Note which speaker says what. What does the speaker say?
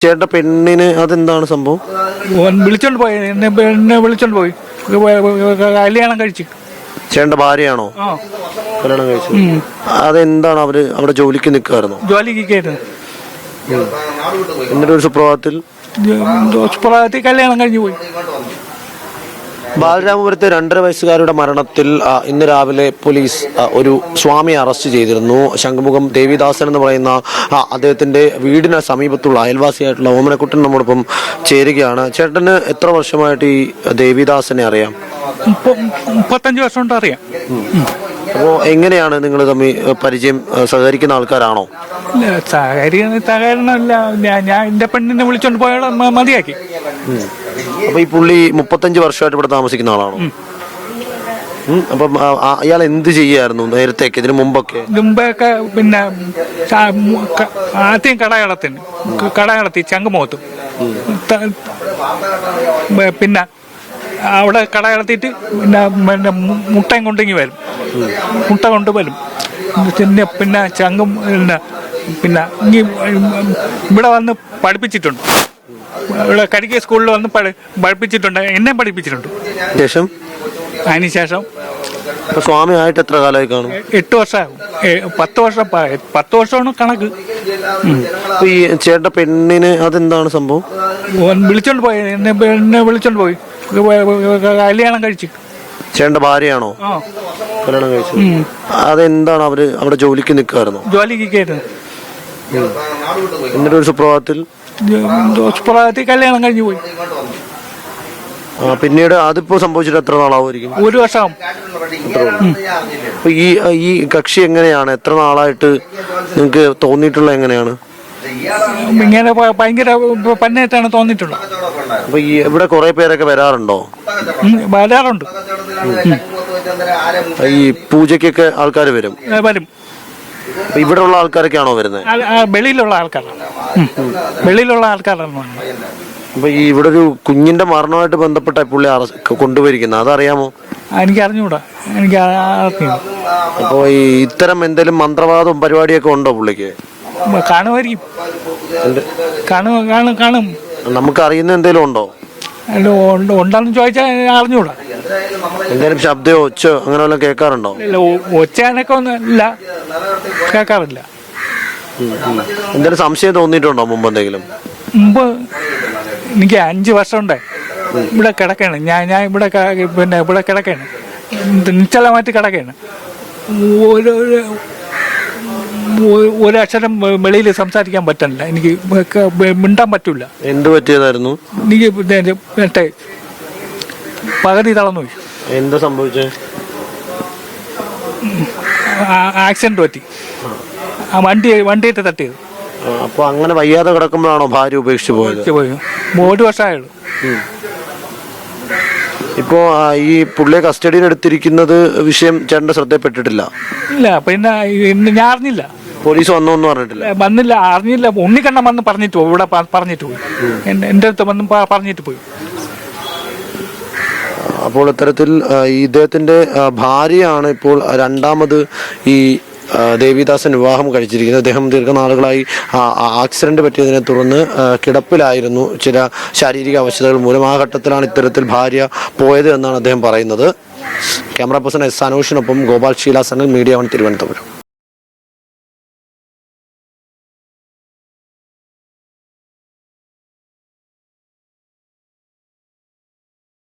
Speaker 1: ചേട്ട പെണ്ണിന് അതെന്താണ് സംഭവം?
Speaker 2: വിളിച്ചോണ്ട് പോയി, എന്നെ വിളിച്ചോണ്ട് പോയി, കല്യാണം കഴിച്ച്.
Speaker 1: ചേട്ടന്റെ ഭാര്യയാണോ കല്യാണം കഴിച്ചത്? അതെന്താണ്, അവര് അവിടെ ജോലിക്ക് നിൽക്കുമായിരുന്നോ?
Speaker 2: ജോലിക്ക് കയറ്റുന്നത്.
Speaker 1: എന്നിട്ടൊരു സുപ്രഭാതത്തിൽ
Speaker 2: കല്യാണം കഴിഞ്ഞു പോയി.
Speaker 1: ബാലരാമപുരത്തെ 2.5 വയസ്സുകാരുടെ മരണത്തിൽ ഇന്ന് രാവിലെ പോലീസ് ഒരു സ്വാമിയെ അറസ്റ്റ് ചെയ്തിരുന്നു. ശംഖുമുഖം ദേവിദാസൻ എന്ന് പറയുന്ന അദ്ദേഹത്തിന്റെ വീടിന് സമീപത്തുള്ള അയൽവാസിയായിട്ടുള്ള ഓമനക്കുട്ടൻ നമ്മോടൊപ്പം ചേരുകയാണ്. ചേട്ടന് എത്ര വർഷമായിട്ട് ഈ ദേവിദാസനെ അറിയാം?
Speaker 2: 35 വർഷം കൊണ്ട് അറിയാം.
Speaker 1: അപ്പോൾ എങ്ങനെയാണ് നിങ്ങൾ തമ്മിൽ പരിചയം? സഹകരിക്കുന്ന ആൾക്കാരാണോ?
Speaker 2: സഹകരണമല്ല, ഞാൻ എന്റെ പെണ്ണിനെ വിളിച്ചോണ്ട് പോയാൽ മതിയാക്കി.
Speaker 1: അപ്പൊ ഈ പുള്ളി 35 വർഷമായിട്ട് ഇവിടെ താമസിക്കുന്ന ആളാണോ? അപ്പം അയാൾ എന്ത് ചെയ്യായിരുന്നു നേരത്തേക്ക്, ഇതിനു മുമ്പൊക്കെ?
Speaker 2: മുമ്പൊക്കെ പിന്നെ ആദ്യം കടയടത്തി ചങ്കുമുഖത്തും, പിന്നെ അവിടെ കടയടത്തിയിട്ട് പിന്നെ മുട്ടയും കൊണ്ടെങ്കിൽ വരും, മുട്ട കൊണ്ടുവരും. പിന്നെ ചങ്കും പിന്നെ ഇവിടെ വന്ന് പഠിപ്പിച്ചിട്ടുണ്ട്. ഇവിടെ കരിക്ക് സ്കൂളിൽ വന്ന് പഠിപ്പിച്ചിട്ടുണ്ട്, എന്നെ പഠിപ്പിച്ചിട്ടുണ്ട്.
Speaker 1: ശേഷം
Speaker 2: അതിനുശേഷം
Speaker 1: സ്വാമി ആയിട്ട് എത്ര കാലമായി കാണും?
Speaker 2: 8 വർഷമാകും. 10 വർഷമാണ് കണക്ക്.
Speaker 1: ഈ ചേട്ടന്റെ പെണ്ണിന് അതെന്താണ് സംഭവം?
Speaker 2: വിളിച്ചോണ്ട് പോയി, എന്നെ വിളിച്ചോണ്ട് പോയി, കല്യാണം കഴിച്ച്.
Speaker 1: ചേട്ടന്റെ ഭാര്യയാണോ കല്യാണം കഴിച്ചത്? അതെന്താണ്, അവര് അവിടെ ജോലിക്ക് നിൽക്കുമായിരുന്നോ?
Speaker 2: ജോലിക്ക് കയറ്റുന്നത്.
Speaker 1: എന്നിട്ടൊരു സുപ്രഭാതത്തിൽ
Speaker 2: കല്യാണം കഴിഞ്ഞു പോയി.
Speaker 1: പിന്നീട് അതിപ്പോ സംഭവിച്ചിട്ട് എത്ര നാളാവുമായിരിക്കും?
Speaker 2: 1 വർഷം.
Speaker 1: അപ്പൊ ഈ കക്ഷി എങ്ങനെയാണ്, എത്ര നാളായിട്ട് നിങ്ങക്ക് തോന്നിയിട്ടുള്ള എങ്ങനെയാണ്?
Speaker 2: ഇങ്ങനെ ഭയങ്കര പന്നയായിട്ടാണ് തോന്നിയിട്ടുള്ളത്.
Speaker 1: അപ്പൊ ഈ ഇവിടെ കുറെ പേരൊക്കെ വരാറുണ്ടോ?
Speaker 2: വരാറുണ്ട്.
Speaker 1: ഈ പൂജക്കൊക്കെ ആൾക്കാർ വരും? ഇവിടെ ഉള്ള ആൾക്കാരൊക്കെയാണോ വരുന്നത്?
Speaker 2: വെളിയിലുള്ള ആൾക്കാരാണ്.
Speaker 1: അപ്പൊ ഈ ഇവിടെ ഒരു കുഞ്ഞിന്റെ മരണമായിട്ട് ബന്ധപ്പെട്ട പുള്ളി കൊണ്ടുപോയിരിക്കുന്നത്, അതറിയാമോ?
Speaker 2: എനിക്ക് അറിഞ്ഞൂടാ.
Speaker 1: അപ്പൊ ഈ ഇത്തരം എന്തെങ്കിലും മന്ത്രവാദവും പരിപാടിയൊക്കെ ഉണ്ടോ പുള്ളിക്ക്?
Speaker 2: കാണുമായിരിക്കും. കാണും. നമുക്ക്
Speaker 1: അറിയുന്ന എന്തെങ്കിലും ഉണ്ടോ?
Speaker 2: ഉണ്ടെന്ന് ചോദിച്ചാൽ അറിഞ്ഞൂടാ.
Speaker 1: എന്തെങ്കിലും ശബ്ദമോ ഒച്ചോ അങ്ങനെ വല്ലതും കേൾക്കാറുണ്ടോ?
Speaker 2: ഒച്ചയാനൊക്കെ ഒന്നും ഇല്ല, കേൾക്കാറില്ല.
Speaker 1: എന്തെങ്കിലും സംശയം തോന്നിയിട്ടുണ്ടോ മുമ്പ് എന്തെങ്കിലും?
Speaker 2: മുമ്പ് എനിക്ക് 5 വർഷം ഉണ്ട് ഇവിടെ കിടക്കാണ്. ഞാൻ ഇവിടെ പിന്നെ ഇവിടെ കിടക്കാണ്, നിശ്ചലമായിട്ട് കിടക്കാണ്. ഒരക്ഷരം വെളിയിൽ സംസാരിക്കാൻ പറ്റില്ല, എനിക്ക് മിണ്ടാൻ പറ്റൂല.
Speaker 1: എന്ത് പറ്റിയതായിരുന്നു?
Speaker 2: എനിക്ക് മറ്റേ പകുതി തളർന്നു പോയി.
Speaker 1: എന്താ സംഭവിച്ചേ?
Speaker 2: ആക്സിഡന്റ് പറ്റി, വണ്ടിയിട്ട് തട്ടിയത്.
Speaker 1: അപ്പൊ അങ്ങനെ വയ്യാതെ കിടക്കുമ്പോഴാണോ ഭാര്യ ഉപേക്ഷിച്ച് പോയത്?
Speaker 2: 1 വർഷമായുള്ളൂ.
Speaker 1: ഇപ്പോ ഈ പുള്ളിയെ കസ്റ്റഡിയിൽ എടുത്തിരിക്കുന്നത് വിഷയം ചേട്ടന്റെ ശ്രദ്ധയിൽപ്പെട്ടിട്ടില്ല?
Speaker 2: ഇല്ല, പിന്നെ ഞാൻ അറിഞ്ഞില്ല.
Speaker 1: പോലീസ് വന്നോന്നും പറഞ്ഞിട്ടില്ല?
Speaker 2: വന്നില്ല, അറിഞ്ഞില്ല. ഉണ്ണിക്കണ്ണം വന്ന് പറഞ്ഞിട്ട് പോയി, ഇവിടെ പറഞ്ഞിട്ട് പോയി, എന്റെ അടുത്ത് വന്ന് പറഞ്ഞിട്ട് പോയി.
Speaker 1: അപ്പോൾ ഇത്തരത്തിൽ ഇദ്ദേഹത്തിന്റെ ഭാര്യയാണ് ഇപ്പോൾ രണ്ടാമത് ഈ ദേവിദാസൻ വിവാഹം കഴിച്ചിരിക്കുന്നത്. അദ്ദേഹം ദീർഘനാളുകളായി ആക്സിഡന്റ് പറ്റിയതിനെ തുടർന്ന് കിടപ്പിലായിരുന്നു, ചില ശാരീരിക അവശതകൾ മൂലം. ആ ഘട്ടത്തിലാണ് ഇത്തരത്തിൽ ഭാര്യ പോയത് എന്നാണ് അദ്ദേഹം പറയുന്നത്. ക്യാമറ പേഴ്സൺ എസ് അനൂഷിനൊപ്പം ഗോപാൽ ഷീലാസനൽ, മീഡിയ 1 തിരുവനന്തപുരം.